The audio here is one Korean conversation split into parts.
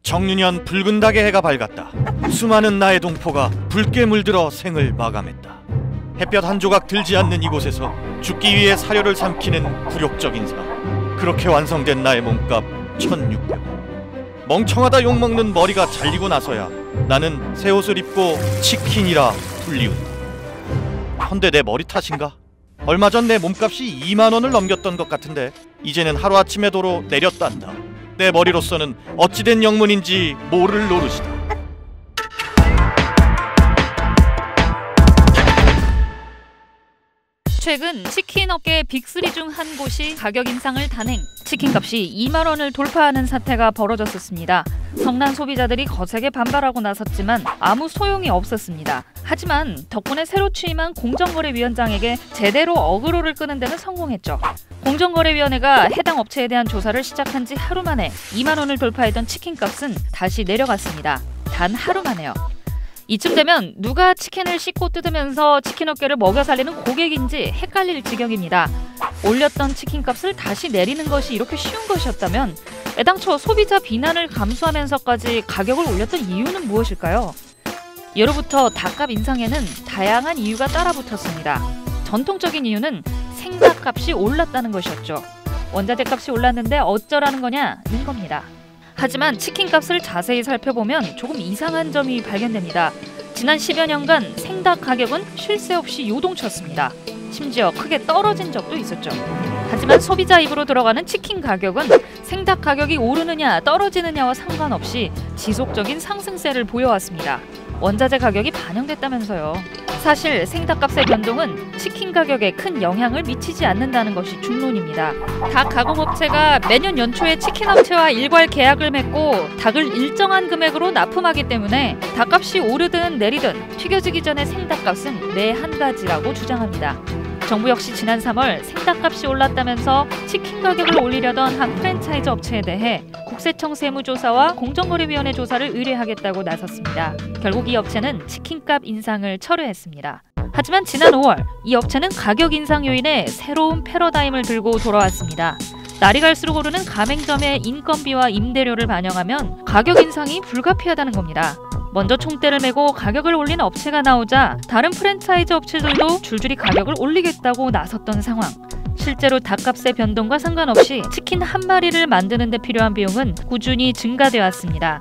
정유년 붉은 닭의 해가 밝았다. 수많은 나의 동포가 붉게 물들어 생을 마감했다. 햇볕 한 조각 들지 않는 이곳에서 죽기 위해 사료를 삼키는 굴욕적인 삶. 그렇게 완성된 나의 몸값 1600원. 멍청하다 욕먹는 머리가 잘리고 나서야 나는 새 옷을 입고 치킨이라 불리운다. 헌데 내 머리 탓인가? 얼마 전 내 몸값이 2만 원을 넘겼던 것 같은데 이제는 하루아침에 도로 내렸단다. 내 머리로서는 어찌된 영문인지 모를 노릇이다. 최근 치킨 업계 빅3 중 한 곳이 가격 인상을 단행, 치킨값이 2만 원을 돌파하는 사태가 벌어졌었습니다. 성난 소비자들이 거세게 반발하고 나섰지만 아무 소용이 없었습니다. 하지만 덕분에 새로 취임한 공정거래위원장에게 제대로 어그로를 끄는 데는 성공했죠. 공정거래위원회가 해당 업체에 대한 조사를 시작한 지 하루 만에 2만 원을 돌파했던 치킨값은 다시 내려갔습니다. 단 하루 만에요. 이쯤 되면 누가 치킨을 씹고 뜯으면서 치킨 업계를 먹여 살리는 고객인지 헷갈릴 지경입니다. 올렸던 치킨값을 다시 내리는 것이 이렇게 쉬운 것이었다면 애당초 소비자 비난을 감수하면서까지 가격을 올렸던 이유는 무엇일까요? 예로부터 닭값 인상에는 다양한 이유가 따라붙었습니다. 전통적인 이유는 생닭값이 올랐다는 것이었죠. 원자재 값이 올랐는데 어쩌라는 거냐는 겁니다. 하지만 치킨값을 자세히 살펴보면 조금 이상한 점이 발견됩니다. 지난 10여 년간 생닭 가격은 쉴 새 없이 요동쳤습니다. 심지어 크게 떨어진 적도 있었죠. 하지만 소비자 입으로 들어가는 치킨 가격은 생닭 가격이 오르느냐 떨어지느냐와 상관없이 지속적인 상승세를 보여왔습니다. 원자재 가격이 반영됐다면서요. 사실 생닭값의 변동은 치킨 가격에 큰 영향을 미치지 않는다는 것이 중론입니다. 닭 가공업체가 매년 연초에 치킨업체와 일괄 계약을 맺고 닭을 일정한 금액으로 납품하기 때문에 닭값이 오르든 내리든 튀겨지기 전에 생닭값은 매 한 가지라고 주장합니다. 정부 역시 지난 3월 생닭값이 올랐다면서 치킨 가격을 올리려던 한 프랜차이즈 업체에 대해 국세청 세무조사와 공정거래위원회 조사를 의뢰하겠다고 나섰습니다. 결국 이 업체는 치킨값 인상을 철회했습니다. 하지만 지난 5월 이 업체는 가격 인상 요인에 새로운 패러다임을 들고 돌아왔습니다. 날이 갈수록 오르는 가맹점의 인건비와 임대료를 반영하면 가격 인상이 불가피하다는 겁니다. 먼저 총대를 메고 가격을 올린 업체가 나오자 다른 프랜차이즈 업체들도 줄줄이 가격을 올리겠다고 나섰던 상황. 실제로 닭값의 변동과 상관없이 치킨 한 마리를 만드는 데 필요한 비용은 꾸준히 증가되어 왔습니다.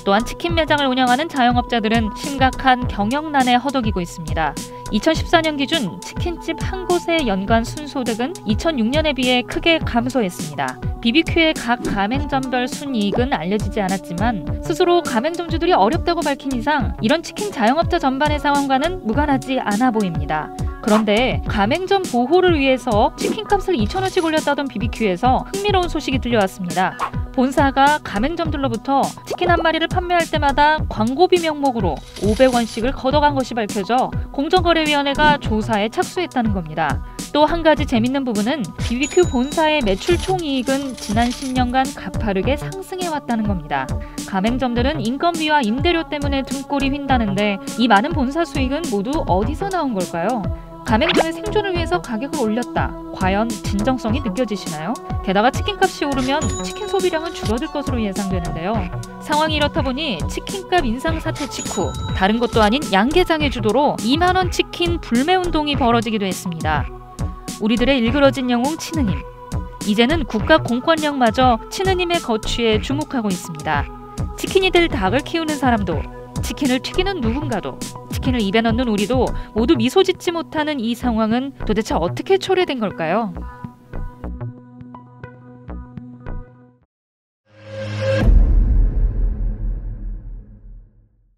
또한 치킨 매장을 운영하는 자영업자들은 심각한 경영난에 허덕이고 있습니다. 2014년 기준 치킨집 한 곳의 연간 순소득은 2006년에 비해 크게 감소했습니다. BBQ의 각 가맹점별 순이익은 알려지지 않았지만 스스로 가맹점주들이 어렵다고 밝힌 이상 이런 치킨 자영업자 전반의 상황과는 무관하지 않아 보입니다. 그런데 가맹점 보호를 위해서 치킨값을 2,000원씩 올렸다던 BBQ에서 흥미로운 소식이 들려왔습니다. 본사가 가맹점들로부터 치킨 한 마리를 판매할 때마다 광고비 명목으로 500원씩을 걷어간 것이 밝혀져 공정거래위원회가 조사에 착수했다는 겁니다. 또 한 가지 재밌는 부분은 BBQ 본사의 매출 총이익은 지난 10년간 가파르게 상승해왔다는 겁니다. 가맹점들은 인건비와 임대료 때문에 등골이 휜다는데 이 많은 본사 수익은 모두 어디서 나온 걸까요? 가맹점의 생존을 위해서 가격을 올렸다. 과연 진정성이 느껴지시나요? 게다가 치킨값이 오르면 치킨 소비량은 줄어들 것으로 예상되는데요. 상황이 이렇다 보니 치킨값 인상 사태 직후 다른 것도 아닌 양계장의 주도로 2만 원 치킨 불매운동이 벌어지기도 했습니다. 우리들의 일그러진 영웅 치느님. 이제는 국가 공권력마저 치느님의 거취에 주목하고 있습니다. 치킨이 될 닭을 키우는 사람도, 치킨을 튀기는 누군가도, 치킨을 입에 넣는 우리도 모두 미소 짓지 못하는 이 상황은 도대체 어떻게 초래된 걸까요?